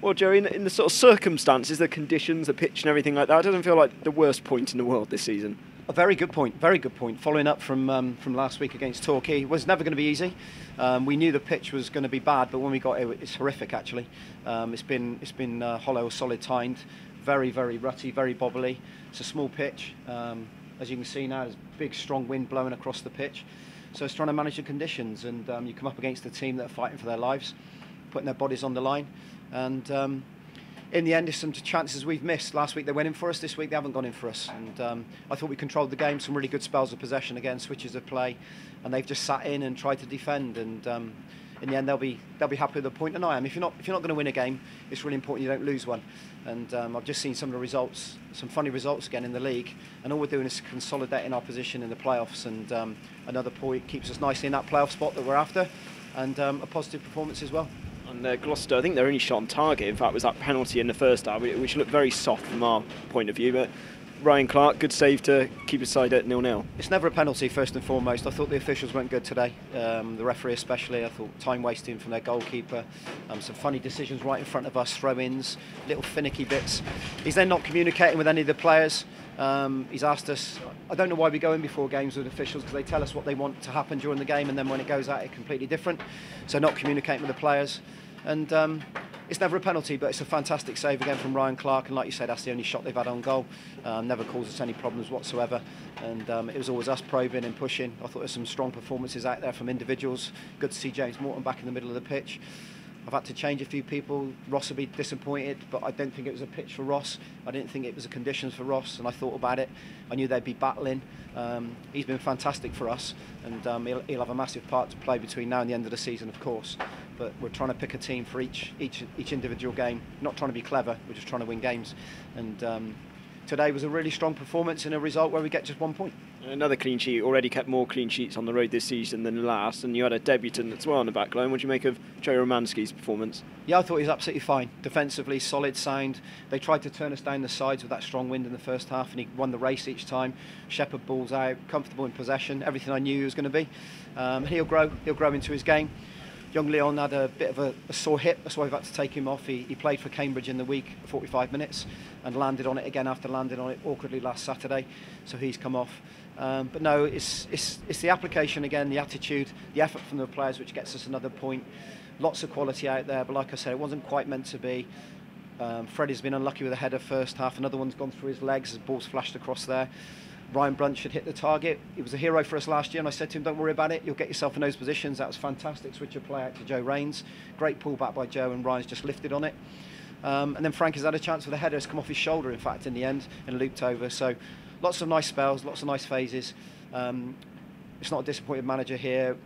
Well, Joe, in the sort of circumstances, the conditions, the pitch and everything like that, it doesn't feel like the worst point in the world this season. A very good point, very good point. Following up from last week against Torquay, it was never going to be easy. We knew the pitch was going to be bad, but when we got it, it's horrific actually. It's been hollow, solid tined, very, very rutty, very bobbly. It's a small pitch. As you can see now, there's a big strong wind blowing across the pitch. So it's trying to manage the conditions, and you come up against a team that are fighting for their lives, putting their bodies on the line, and in the end, there's some chances we've missed. Last week they went in for us, this week they haven't gone in for us, and I thought we controlled the game, some really good spells of possession again, switches of play, and they've just sat in and tried to defend, and in the end they'll be happy with a point, and I am. If you're not going to win a game, it's really important you don't lose one. And I've just seen some of the results, some funny results again in the league, and all we're doing is consolidating our position in the playoffs, and another point keeps us nicely in that playoff spot that we're after, and a positive performance as well. And Gloucester, I think they're only shot on target. In fact, it was that penalty in the first half, which looked very soft from our point of view. But Ryan Clark, good save to keep his side at 0-0. It's never a penalty, first and foremost. I thought the officials weren't good today. The referee especially. I thought time wasting from their goalkeeper. Some funny decisions right in front of us, throw-ins, little finicky bits. He's then not communicating with any of the players. He's asked us, I don't know why we go in before games with officials, because they tell us what they want to happen during the game, and then when it goes out, it's completely different. So not communicating with the players. And it's never a penalty, but it's a fantastic save again from Ryan Clark, and like you said, that's the only shot they've had on goal. Never caused us any problems whatsoever, and it was always us probing and pushing. I thought there's some strong performances out there from individuals. Good to see James Morton back in the middle of the pitch. I've had to change a few people. Ross will be disappointed, but I don't think it was a pitch for Ross. I didn't think it was the conditions for Ross, and I thought about it. I knew they'd be battling. He's been fantastic for us, and he'll have a massive part to play between now and the end of the season, of course. But we're trying to pick a team for each individual game. Not trying to be clever, we're just trying to win games. And today was a really strong performance and a result where we get just 1 point. Another clean sheet. Already kept more clean sheets on the road this season than last, and you had a debutant as well on the back line. What do you make of Joe Romanski's performance? Yeah, I thought he was absolutely fine. Defensively, solid, sound. They tried to turn us down the sides with that strong wind in the first half, and he won the race each time. Shepherd balls out, comfortable in possession, everything I knew he was going to be. He'll grow into his game. Young Leon had a bit of a sore hip, that's why we've had to take him off. He played for Cambridge in the week, 45 minutes, and landed on it again after landing on it awkwardly last Saturday, so he's come off. But no, it's the application again, the attitude, the effort from the players which gets us another point. Lots of quality out there, but like I said, it wasn't quite meant to be. Freddie's been unlucky with a header first half, another one's gone through his legs, the ball's flashed across there. Ryan Brunt should hit the target. He was a hero for us last year, and I said to him, don't worry about it, you'll get yourself in those positions. That was fantastic. Switch of play out to Joe Rains. Great pull back by Joe, and Ryan's just lifted on it. And then Frank has had a chance with a header. It's come off his shoulder, in fact, in the end, and looped over. So lots of nice spells, lots of nice phases. It's not a disappointed manager here.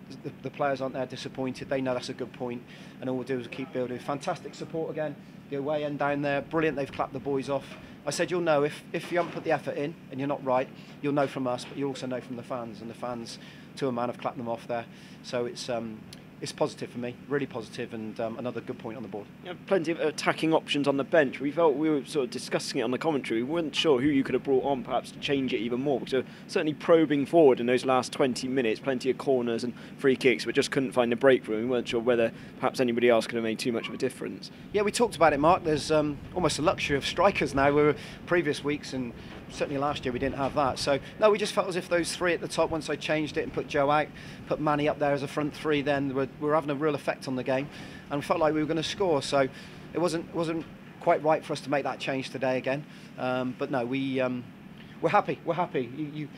The players aren't there disappointed. They know that's a good point, and all we'll do is keep building. Fantastic support again. The away end down there, brilliant. They've clapped the boys off. I said you'll know if you haven't put the effort in and you're not right, you'll know from us, but you also know from the fans, and the fans to a man have clapped them off there. So it's positive for me, really positive, and another good point on the board. You have plenty of attacking options on the bench. We felt we were sort of discussing it on the commentary. We weren't sure who you could have brought on perhaps to change it even more, because certainly probing forward in those last 20 minutes, plenty of corners and free kicks, but just couldn't find a breakthrough. We weren't sure whether perhaps anybody else could have made too much of a difference. Yeah, we talked about it, Mark. There's almost a luxury of strikers now. We were previous weeks, and certainly last year we didn't have that. So no, we just felt as if those three at the top, once I changed it and put Joe out, put Manny up there as a front three, then we were having a real effect on the game, and we felt like we were going to score. So it wasn't quite right for us to make that change today again. But no, we're happy. We're happy.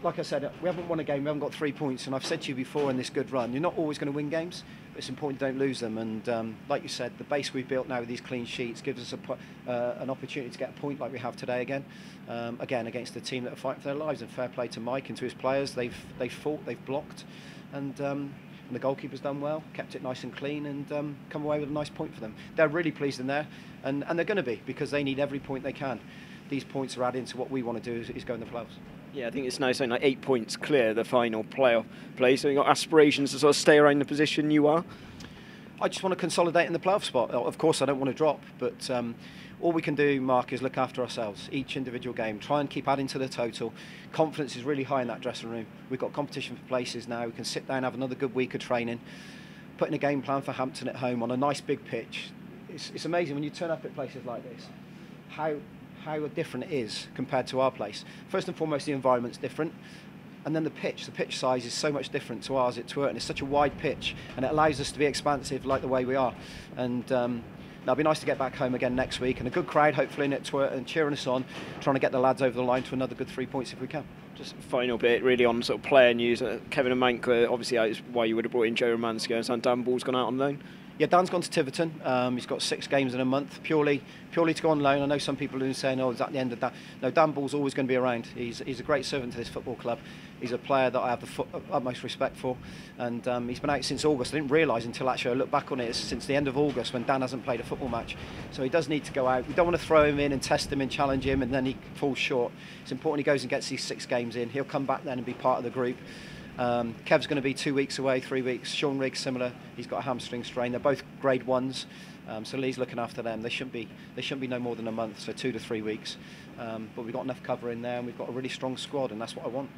Like I said, we haven't won a game. We haven't got 3 points, and I've said to you before in this good run, you're not always going to win games, but it's important you don't lose them. And like you said, the base we've built now with these clean sheets gives us an opportunity to get a point like we have today again. Again, against a team that are fighting for their lives. And fair play to Mike and to his players. They've fought, they've blocked, and the goalkeeper's done well, kept it nice and clean, and come away with a nice point for them. They're really pleased in there, and they're going to be, because they need every point they can. These points are adding to what we want to do is go in the playoffs. Yeah, I think it's now something like 8 points clear the final playoff place. So you've got aspirations to sort of stay around the position you are? I just want to consolidate in the playoff spot. Of course, I don't want to drop, but all we can do, Mark, is look after ourselves. Each individual game, try and keep adding to the total. Confidence is really high in that dressing room. We've got competition for places now. We can sit down, have another good week of training, put in a game plan for Hampton at home on a nice big pitch. it's amazing when you turn up at places like this, how different it is compared to our place. First and foremost, the environment's different. And then the pitch size is so much different to ours at Twerton. It's such a wide pitch, and it allows us to be expansive like the way we are. And it'll be nice to get back home again next week, and a good crowd hopefully in at Twerton cheering us on, trying to get the lads over the line to another good 3 points if we can. Just final bit really on sort of player news. Kevin and Mank, obviously that's why you would have brought in Joe Romanski, and Dan Ball's gone out on loan. Yeah, Dan's gone to Tiverton. He's got 6 games in a month, purely to go on loan. I know some people are saying, "Oh, is that the end of that?" No, Dan Ball's always going to be around. He's a great servant to this football club. He's a player that I have the utmost respect for, and he's been out since August. I didn't realise until actually I looked back on it, it's since the end of August when Dan hasn't played a football match. So he does need to go out. We don't want to throw him in and test him and challenge him, and then he falls short. It's important he goes and gets these 6 games in. He'll come back then and be part of the group. Kev's going to be 2 weeks away, 3 weeks. Sean Riggs similar. He's got a hamstring strain. They're both grade 1s, so Lee's looking after them. They shouldn't be no more than a month, so 2 to 3 weeks. But we've got enough cover in there, and we've got a really strong squad, and that's what I want.